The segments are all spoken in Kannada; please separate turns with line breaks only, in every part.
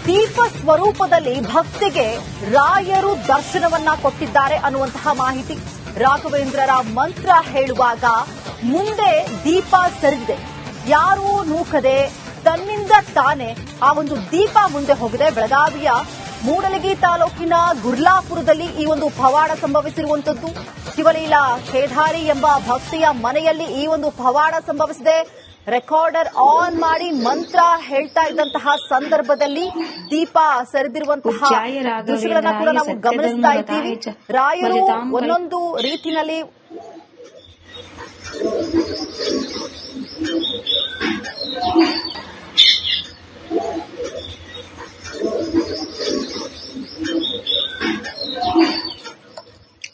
ದೀಪ ಸ್ವರೂಪದಲ್ಲಿ ಭಕ್ತಿಗೆ ರಾಯರು ದರ್ಶನವನ್ನ ಕೊಟ್ಟಿದ್ದಾರೆ ಅನ್ನುವಂತಹ ಮಾಹಿತಿ. ರಾಘವೇಂದ್ರರ ಮಂತ್ರ ಹೇಳುವಾಗ ಮುಂದೆ ದೀಪ ಸರಿದಿದೆ, ಯಾರೂ ನೂಕದೆ ತನ್ನಿಂದ ತಾನೇ ಆ ಒಂದು ದೀಪ ಮುಂದೆ ಹೋಗಿದೆ. ಬೆಳಗಾವಿಯ ಮೂಡಲಗಿ ತಾಲೂಕಿನ ಗುರ್ಲಾಪುರದಲ್ಲಿ ಈ ಒಂದು ಪವಾಡ ಸಂಭವಿಸಿರುವಂತದ್ದು. ಶಿವಲೀಲಾ ಕೇದಾರಿ ಎಂಬ ಭಕ್ತಿಯ ಮನೆಯಲ್ಲಿ ಈ ಒಂದು ಪವಾಡ ಸಂಭವಿಸಿದೆ. ರೆಕಾರ್ಡರ್ ಆನ್ ಮಾಡಿ ಮಂತ್ರ ಹೇಳ್ತಾ ಇದ್ದಂತಹ ಸಂದರ್ಭದಲ್ಲಿ ದೀಪ ಸರಿದಿರುವಂತಹ ದೃಶ್ಯಗಳನ್ನ ಕೂಡ ನಾವು ಗಮನಿಸ್ತಾ ಇದ್ದೀವಿ. ರಾಯರು ಒಂದೊಂದು ರೀತಿಯಲ್ಲಿ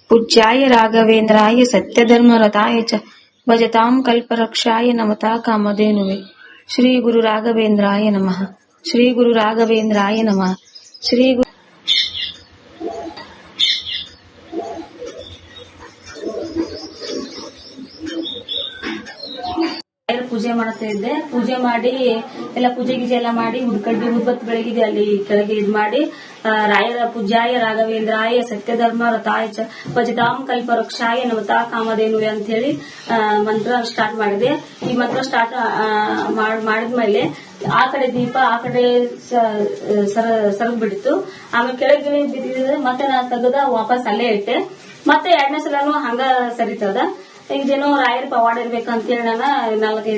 पूज्याय राघवेन्द्राय सत्यधर्मरताय च भजतां कल्परक्षाय नमता कामधेनुवे श्री गुरु राघवेन्द्राय नमः श्री गुरु राघवेन्द्राय नमः श्री गुरु ಪೂಜೆ ಮಾಡ್ತಾ ಇದ್ದೆ. ಪೂಜೆ ಮಾಡಿ ಎಲ್ಲ ಪೂಜೆ ಗೀಜೆ ಎಲ್ಲ ಮಾಡಿ ಹುಡ್ಕಡ್ಡಿ ಉದ್ಬತ್ ಬೆಳಗಿದೆ ಅಲ್ಲಿ ಕೆಳಗೆ ಇದ್ ಮಾಡಿ ರಾಯರ ಪೂಜ್ಯಾಯ ರಾಘವೇಂದ್ರಾಯ ಸತ್ಯಧರ್ಮ ರಥಾಯ ಚ ಭಜತಾಂ ಕಲ್ಪವೃಕ್ಷಾಯ ನಮತಾ ಕಾಮಧೇನುವೆ ಅಂತ ಹೇಳಿ ಮಂತ್ರ ಸ್ಟಾರ್ಟ್ ಮಾಡಿದೆ. ಈ ಮಂತ್ರ ಸ್ಟಾರ್ಟ್ ಮಾಡಿದ್ಮೇಲೆ ಆ ಕಡೆ ದೀಪ ಆ ಕಡೆ ಸರದ್ ಬಿಡಿತು. ಆಮೇಲೆ ಕೆಳಗೆ ಬಿದ್ದಿದ್ರೆ ಮತ್ತೆ ನಾನು ತೆಗೆದ ವಾಪಸ್ ಅಲ್ಲೇ ಇಟ್ಟೆ. ಮತ್ತೆ ಎರಡನೇ ಸಲನು ಹಂಗ ಸರಿತದ. ಇದೇನೋ ರಾಯರ ಪವಾಡ ಇರ್ಬೇಕಂತ ಹೇಳಿ ನಾನು 4